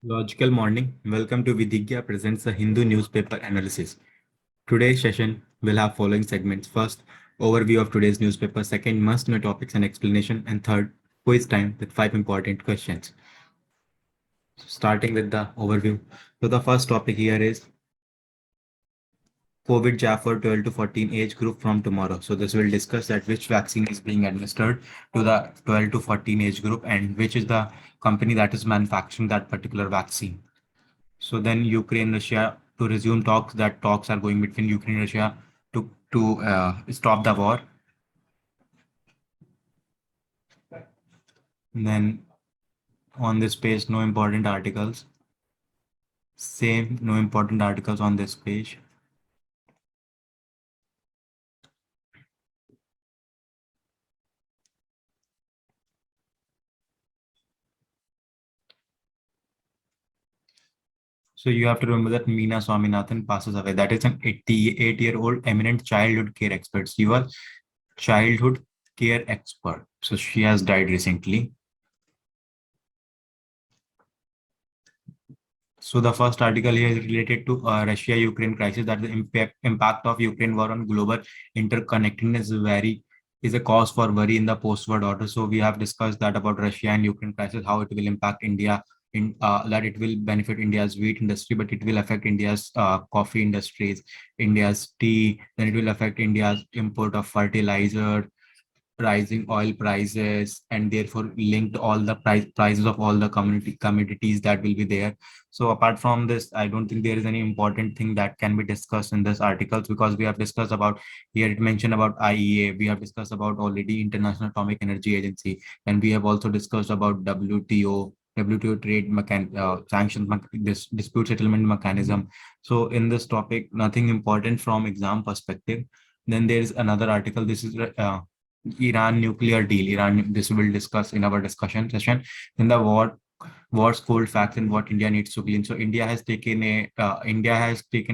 Logical morning. Welcome to Vidhya presents the Hindu newspaper analysis. Today's session will have following segments. First, overview of today's newspaper. Second, must-know topics and explanation. And third, quiz time with 5 important questions. Starting with the overview. So the first topic here is COVID jab for 12 to 14 age group from tomorrow. So this will discuss that which vaccine is being administered to the 12 to 14 age group and which is the company that is manufacturing that particular vaccine. So then Ukraine, Russia to resume talks. That talks are going between Ukraine and Russia to stop the war. And then on this page, no important articles. Same, no important articles on this page. So you have to remember that Meena Swaminathan passes away. That is an 88-year-old eminent childhood care expert. She was childhood care expert. So she has died recently. So the first article here is related to Russia-Ukraine crisis. That the impact of Ukraine war on global interconnectedness is a cause for worry in the post-war order. So we have discussed that about Russia and Ukraine crisis, how it will impact India, in that it will benefit India's wheat industry, but it will affect India's coffee industries, India's tea. Then it will affect India's import of fertilizer, rising oil prices, and therefore linked all the prices of all the commodities that will be there. So apart from this, I don't think there is any important thing that can be discussed in this articles, because we have discussed about here. It mentioned about IEA, we have discussed about already International Atomic Energy Agency, and we have also discussed about WTO trade sanctions, this dispute settlement mechanism. So in this topic, nothing important from exam perspective. Then there is another article. This is Iran nuclear deal. Iran, this we will discuss in our discussion session. In the what's cold facts and what India needs to clean. So India has taken a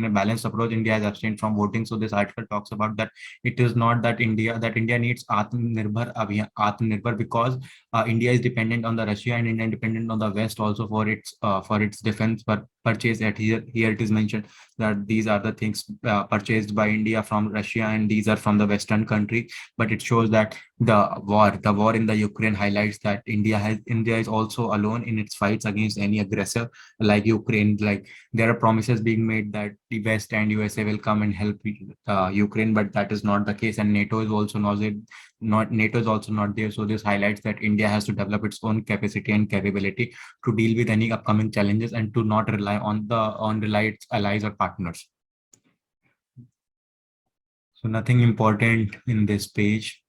balanced approach. India has abstained from voting. So this article talks about that it is not that India needs Atmanirbhar, because India is dependent on the Russia, and India is dependent on the West also for its defense purchase. At here it is mentioned that these are the things purchased by India from Russia, and these are from the Western country. But it shows that the war in the Ukraine highlights that India is also alone in its fights against any aggressor like Ukraine. Like, there are promises being made that the West and USA will come and help Ukraine, but that is not the case, and NATO is also not there. So this highlights that India has to develop its own capacity and capability to deal with any upcoming challenges, and to not rely on its allies or partners. So nothing important in this page,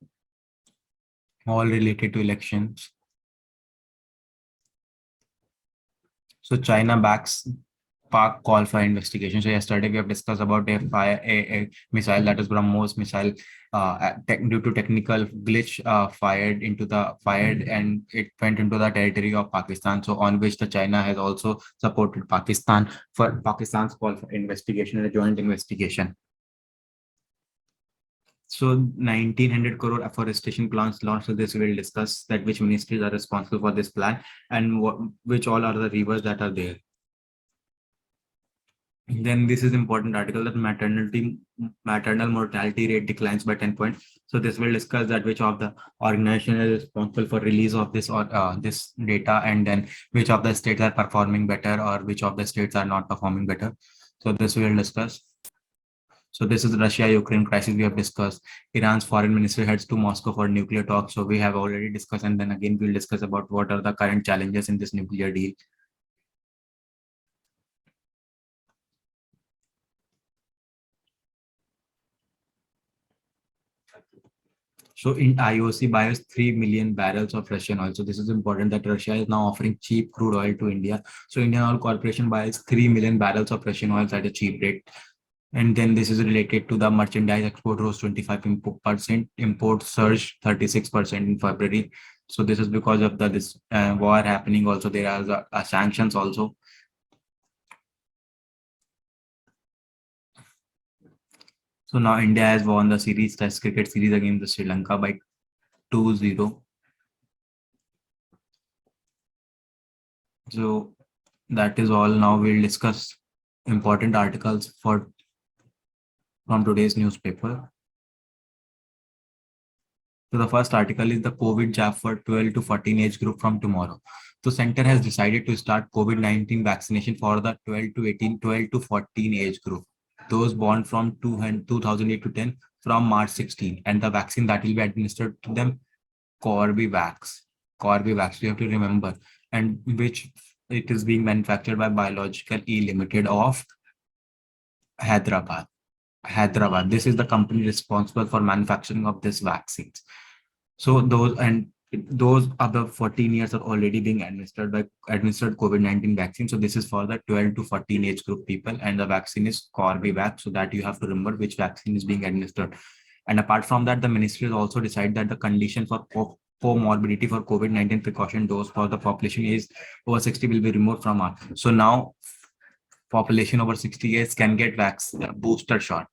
all related to elections. So China backs Pak call for investigation. So yesterday we have discussed about a missile, that is BrahMos missile, due to technical glitch, fired and it went into the territory of Pakistan. So on which the China has also supported Pakistan for Pakistan's call for investigation, and a joint investigation. So 1900 crore afforestation plans launched. So this we will discuss that which ministries are responsible for this plan, and which all are the rivers that are there. Then this is important article that maternal mortality rate declines by 10 points. So this will discuss that which of the organization is responsible for release of this, or this data, and then which of the states are performing better or which of the states are not performing better. So this we will discuss. So this is the Russia-Ukraine crisis we have discussed. Iran's foreign minister heads to Moscow for nuclear talks. So we have already discussed, and then again we'll discuss about what are the current challenges in this nuclear deal. So in IOC buys 3 million barrels of Russian oil. So this is important that Russia is now offering cheap crude oil to India. So Indian Oil Corporation buys 3 million barrels of Russian oil at a cheap rate. And then this is related to the merchandise export rose 25%, import surged 36% in February. So this is because of this war happening. Also, there are sanctions also. So now India has won the series, Test cricket series against the Sri Lanka by 2-0. So that is all. Now we'll discuss important articles for from today's newspaper. So the first article is the COVID jab for 12 to 14 age group from tomorrow. So center has decided to start COVID-19 vaccination for the 12 to 14 age group. Those born from 2008 to 10 from March 16. And the vaccine that will be administered to them, Corbevax. Corbevax, you have to remember. And which it is being manufactured by Biological E Limited of Hyderabad. Hyderabad. This is the company responsible for manufacturing of this vaccines. So those other 14 years are already being administered COVID-19 vaccine. So this is for the 12 to 14 age group people, and the vaccine is Corbevax. So that you have to remember which vaccine is being administered. And apart from that, the ministry has also decided that the condition for comorbidity for COVID-19 precaution dose for the population is over 60 will be removed from our. So now population over 60 years can get booster shot.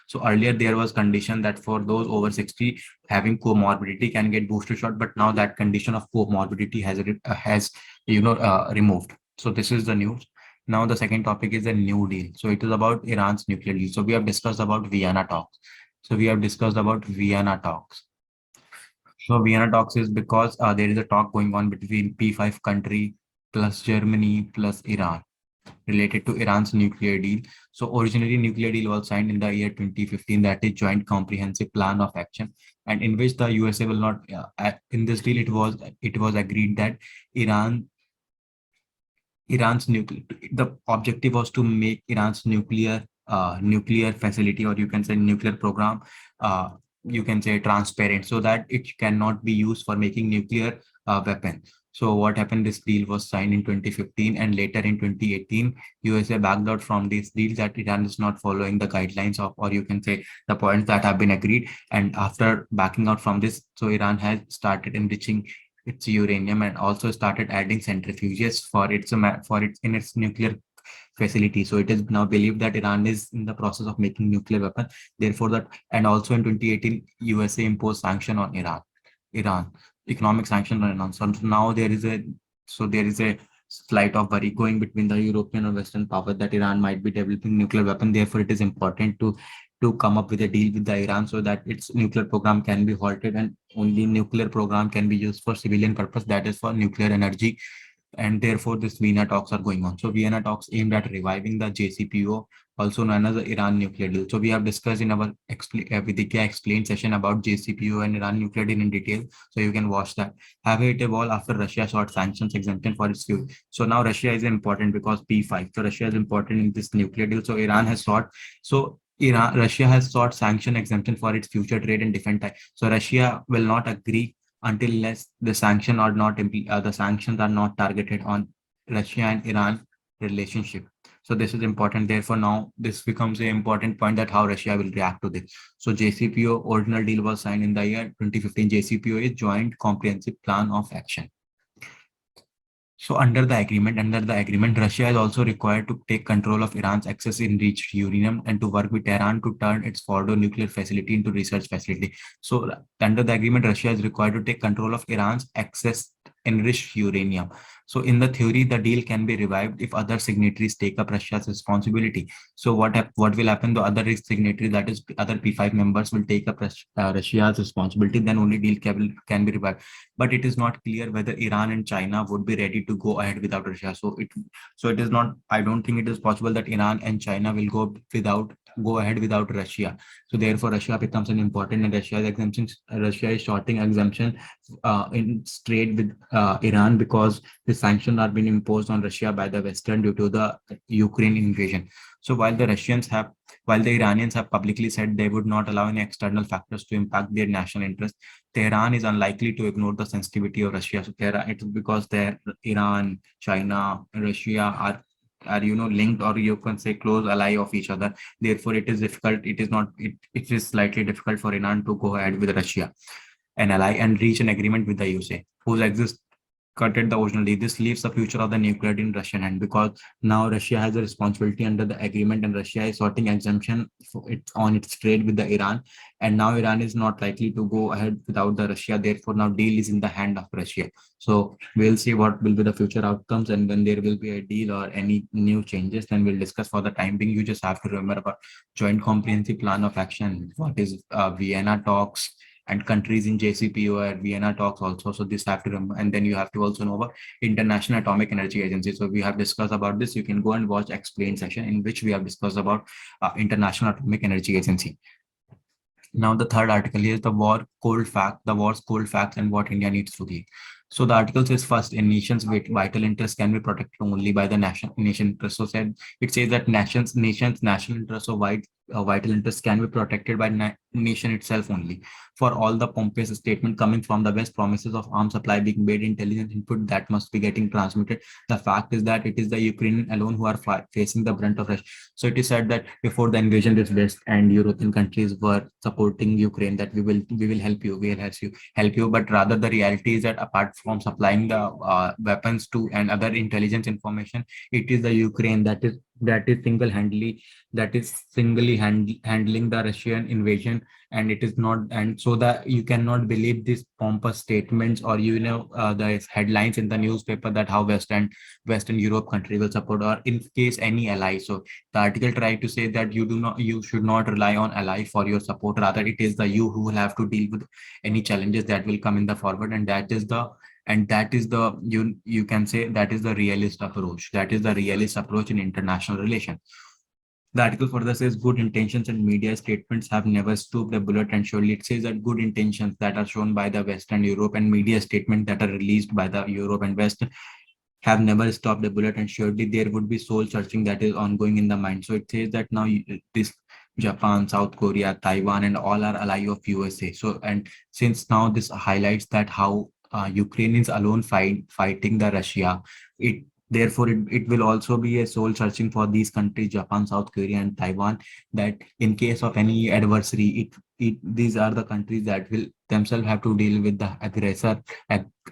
So earlier there was condition that for those over 60 having comorbidity can get booster shot, but now that condition of comorbidity has removed. So this is the news. Now the second topic is a new deal. So it is about Iran's nuclear deal. So we have discussed about Vienna talks. So Vienna talks is because there is a talk going on between P5 country plus Germany plus Iran related to Iran's nuclear deal. So originally nuclear deal was signed in the year 2015, that is Joint Comprehensive Plan of Action, and in which the USA will not, in this deal it was agreed that Iran's nuclear, the objective was to make Iran's nuclear facility, or you can say nuclear program, you can say transparent, so that it cannot be used for making nuclear weapon. So what happened, this deal was signed in 2015, and later in 2018 USA backed out from this deal that Iran is not following the guidelines of, or you can say the points that have been agreed. And after backing out from this, so Iran has started enriching its uranium and also started adding centrifuges for its nuclear facility. So it is now believed that Iran is in the process of making nuclear weapon. Therefore, that, and also in 2018, USA imposed sanction on Iran, economic sanction on Iran. So now there is a slight of worry going between the European or Western power that Iran might be developing nuclear weapon. Therefore, it is important to come up with a deal with the Iran so that its nuclear program can be halted, and only nuclear program can be used for civilian purpose, that is for nuclear energy. And therefore this Vienna talks are going on. So Vienna talks aimed at reviving the JCPO, also known as the Iran nuclear deal. So we have discussed in our Vidya explained session about JCPO and Iran nuclear deal in detail. So you can watch that. Have it evolved after Russia sought sanctions exemption for its fuel. So now Russia is important because P5. So Russia is important in this nuclear deal. So Russia has sought sanction exemption for its future trade and defense. So Russia will not agree until less the the sanctions are not targeted on Russia and Iran relationship. So this is important. Therefore, now this becomes an important point that how Russia will react to this. So JCPO original deal was signed in the year 2015. JCPO is Joint Comprehensive Plan of Action. So under the agreement, Russia is also required to take control of Iran's excess enriched uranium and to work with Iran to turn its Fordo nuclear facility into research facility. So under the agreement, Russia is required to take control of Iran's excess enriched uranium. So in the theory, the deal can be revived if other signatories take up Russia's responsibility. So what will happen? The other signatories, that is other P5 members, will take up Russia's responsibility. Then only deal can be revived. But it is not clear whether Iran and China would be ready to go ahead without Russia. So it is not. I don't think it is possible that Iran and China will go ahead without Russia. So therefore, Russia becomes an important, and Russia is shorting exemption in trade with Iran because the sanctions are being imposed on Russia by the Western due to the Ukraine invasion. So while the Iranians have publicly said they would not allow any external factors to impact their national interest, Tehran is unlikely to ignore the sensitivity of Russia. So it's because Iran, China, and Russia are linked, or you can say close ally of each other. Therefore, it is difficult. It is slightly difficult for Iran to go ahead with Russia, an ally, and reach an agreement with the USA, whose exist cutted the original deal. This leaves the future of the nuclear in Russian hand, because now Russia has a responsibility under the agreement, and Russia is sorting exemption for on its trade with the Iran. And now Iran is not likely to go ahead without the Russia. Therefore, now deal is in the hand of Russia. So we'll see what will be the future outcomes, and when there will be a deal or any new changes, then we'll discuss. For the time being, you just have to remember about Joint Comprehensive Plan of Action, what is Vienna talks, and countries in JCPOA and Vienna talks also. So this have to remember, and then you have to also know about International Atomic Energy Agency. So we have discussed about this. You can go and watch explained session in which we have discussed about International Atomic Energy Agency. Now the third article is the war's cold facts and what India needs to do. So the article says, first, a nation's vital interests can be protected only by the nation interest. So it says that nation's national interests or vital interests can be protected by nation itself only. For all the pompous statement coming from the West, promises of arms supply being made, intelligence input that must be getting transmitted, the fact is that it is the Ukrainian alone who are facing the brunt of Russia. So it is said that before the invasion, this West and European countries were supporting Ukraine, that we will help you, we will help you. But rather the reality is that apart from supplying the weapons to and other intelligence information, it is the Ukraine that is singly handling the Russian invasion. And it is not, and so that you cannot believe these pompous statements, or the headlines in the newspaper that how Western Europe country will support, or in case any ally. So the article tried to say that you should not rely on ally for your support. Rather, it is the you who will have to deal with any challenges that will come in the forward, and that is the you can say that is the realist approach. That is the realist approach in international relations. The article further says good intentions and media statements have never stooped a bullet, and surely it says that good intentions that are shown by the West and Europe and media statements that are released by the Europe and West have never stopped a bullet, and surely there would be soul searching that is ongoing in the mind. So it says that now this Japan, South Korea, Taiwan, and all are ally of USA. So, and since now this highlights that how Ukraine is alone fighting the Russia, it therefore it will also be a soul searching for these countries, Japan, South Korea, and Taiwan, that in case of any adversary, these are the countries that will themselves have to deal with the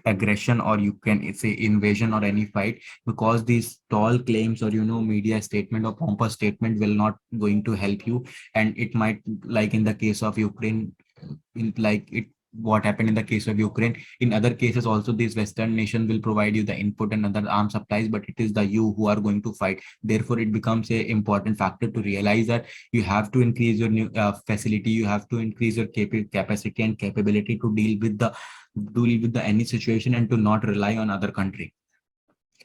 aggression, or you can say invasion or any fight, because these tall claims or media statement or pompous statement will not going to help you. And it might, like in the case of Ukraine, like it what happened in the case of Ukraine, in other cases also these Western nations will provide you the input and other arms supplies, but it is the you who are going to fight. Therefore it becomes a important factor to realize that you have to increase your new facility, you have to increase your capacity and capability to deal with the any situation, and to not rely on other country.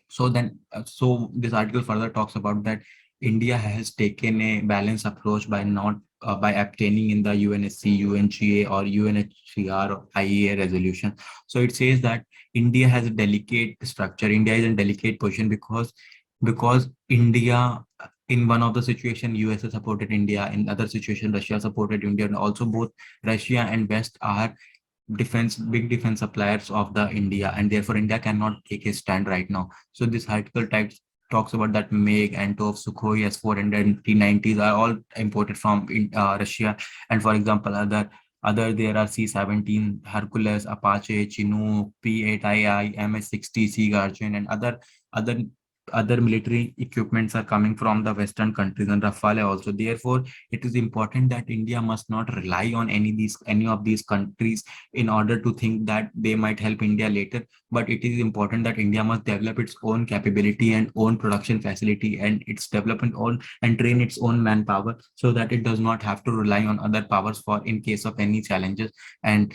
So then, so this article further talks about that India has taken a balanced approach by not by obtaining in the UNSC, UNGA, or UNHCR or IEA resolution. So it says that India has a delicate structure. India is in delicate position because India, in one of the situation, USA supported India. In other situation, Russia supported India. And also both Russia and West are big defense suppliers of the India, and therefore India cannot take a stand right now. So this article talks about that MiG, Antov, Sukhoi S-400, T-90s are all imported from Russia. And for example, other there are C-17, Hercules, Apache, Chinook, P-8II, MS-60, Sea Guardian, and other other military equipments are coming from the Western countries, and Rafale also. Therefore, it is important that India must not rely on any of these countries in order to think that they might help India later. But it is important that India must develop its own capability and own production facility and its development own and train its own manpower, so that it does not have to rely on other powers for in case of any challenges. And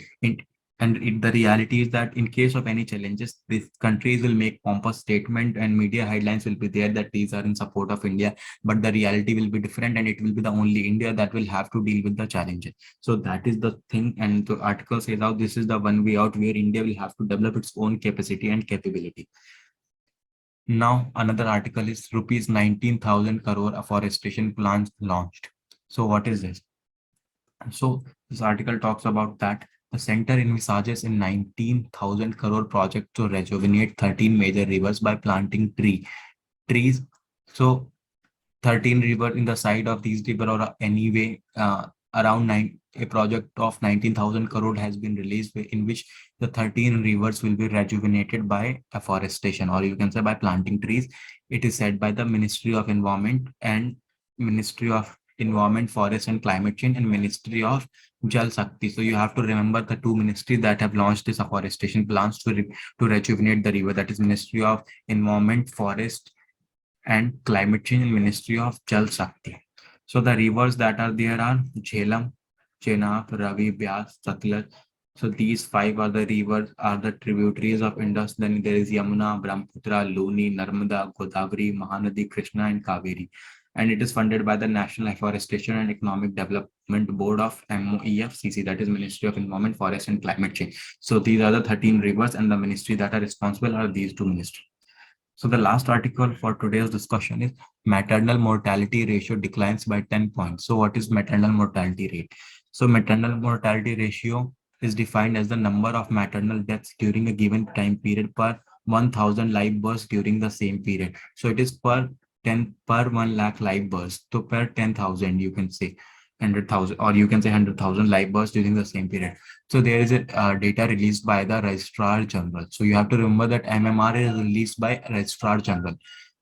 the reality is that in case of any challenges, these countries will make pompous statement and media headlines will be there that these are in support of India, but the reality will be different, and it will be the only India that will have to deal with the challenges. So that is the thing, and the article says how this is the one way out where India will have to develop its own capacity and capability. Now another article is rupees 19,000 crore afforestation plans launched. So what is this? So this article talks about that the center envisages a 19,000 crore project to rejuvenate 13 major rivers by planting trees. So 13 river in the side of these river or anyway a project of 19,000 crore has been released in which the 13 rivers will be rejuvenated by afforestation, or you can say by planting trees. It is said by the Ministry of Environment, Forest and Climate Change, and Ministry of Jal Shakti. So you have to remember the two ministries that have launched this afforestation plans to rejuvenate the river. That is Ministry of Environment, Forest and Climate Change, and Ministry of Jal Shakti. So the rivers that are there are Jhelum, Chenab, Ravi, Byas, Satluj. So these five are the rivers, are the tributaries of Indus. Then there is Yamuna, Brahmaputra, Luni, Narmada, Godavari, Mahanadi, Krishna, and Kaveri. And it is funded by the National Afforestation and Economic Development Board of MOEFCC, that is Ministry of Environment, Forest and Climate Change. So these are the 13 rivers, and the ministry that are responsible are these two ministries. So the last article for today's discussion is maternal mortality ratio declines by 10 points. So what is maternal mortality rate? So maternal mortality ratio is defined as the number of maternal deaths during a given time period per 1,000 live births during the same period. So it is per 1 lakh live births. So per 10,000, you can say 100,000, or you can say 100,000 live births during the same period. So there is a data released by the Registrar General. So you have to remember that MMR is released by Registrar General.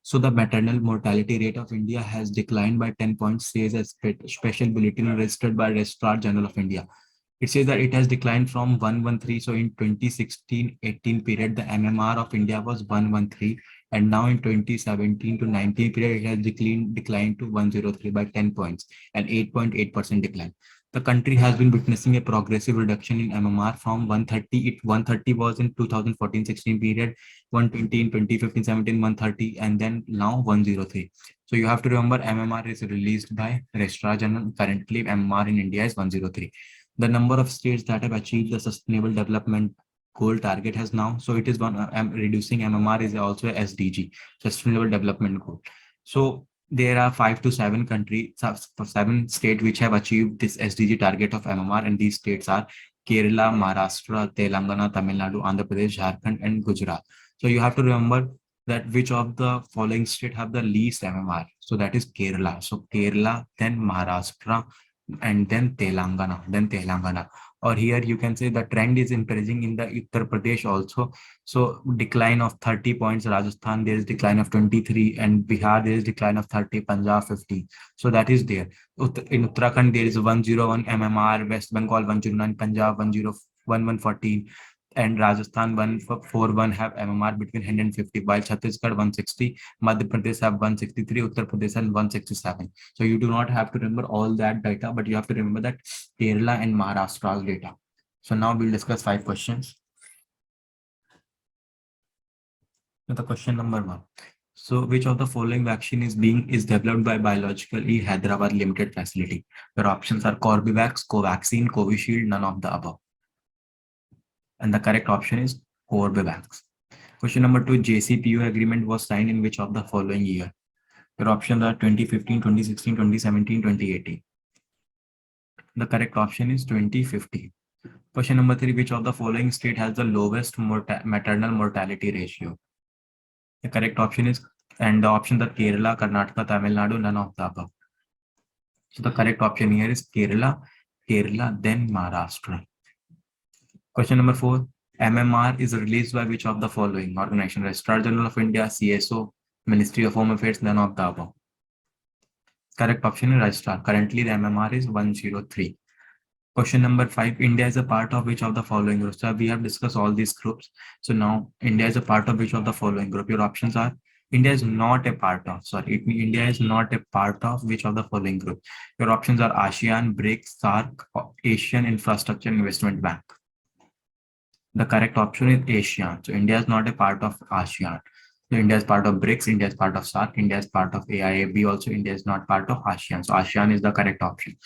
So the maternal mortality rate of India has declined by 10 points, says a special bulletin registered by Registrar General of India. It says that it has declined from 113. So in 2016-18 period, the MMR of India was 113. And now in 2017 to 19 period, it has declined to 103 by 10 points, and 8.8% decline. The country has been witnessing a progressive reduction in MMR from 130. 130 was in 2014-16 period, 120 in 2015-17, 130, and then now 103. So you have to remember MMR is released by Registrar General. Currently, MMR in India is 103. The number of states that have achieved the Sustainable Development Goal target has now, so it is one, reducing MMR is also a SDG, Sustainable Development Goal. So there are 5 to 7 countries, 7 states which have achieved this SDG target of MMR, and these states are Kerala, Maharashtra, Telangana, Tamil Nadu, Andhra Pradesh, Jharkhand, and Gujarat. So you have to remember that which of the following states have the least MMR. So that is Kerala. So Kerala, then Maharashtra, and then Telangana. Or here you can say the trend is encouraging in the Uttar Pradesh also. So decline of 30 points, Rajasthan, there is decline of 23, and Bihar, there is decline of 30, Punjab 50. So that is there. In Uttarakhand, there is 101 MMR, West Bengal 109, Punjab 101, 114, and Rajasthan 141 have MMR between 100 and 50, while Chhattisgarh 160, Madhya Pradesh have 163, Uttar Pradesh and 167. So you do not have to remember all that data, but you have to remember that Kerala and Maharashtra's data. So now we'll discuss 5 questions. So the question number 1. So which of the following vaccine is developed by Biological E Hyderabad Limited facility? Your options are Corbevax, Covaxin, Covishield, none of the above. And the correct option is Corbevax. Question number 2. JCPOA agreement was signed in which of the following year? Your options are 2015, 2016, 2017, 2018. The correct option is 2015. Question number 3. Which of the following state has the lowest maternal mortality ratio? The correct option is, and the options are Kerala, Karnataka, Tamil Nadu, none of the above. So the correct option here is Kerala, then Maharashtra. Question number 4. MMR is released by which of the following organization? Registrar General of India, CSO, Ministry of Home Affairs, none of the above. Correct option is Registrar. Currently, the MMR is 103. Question number 5. India is a part of which of the following groups? So we have discussed all these groups. So now India is a part of which of the following group? Your options are India is not a part of, India is not a part of which of the following group? Your options are ASEAN, BRICS, SAARC, Asian Infrastructure Investment Bank. The correct option is ASEAN. So India is not a part of ASEAN. So India is part of BRICS, India is part of SAARC, India is part of AIAB also, India is not part of ASEAN. So ASEAN is the correct option.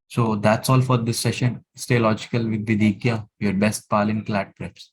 So that's all for this session. Stay logical with Vidikya, your best pal in CLAT Preps.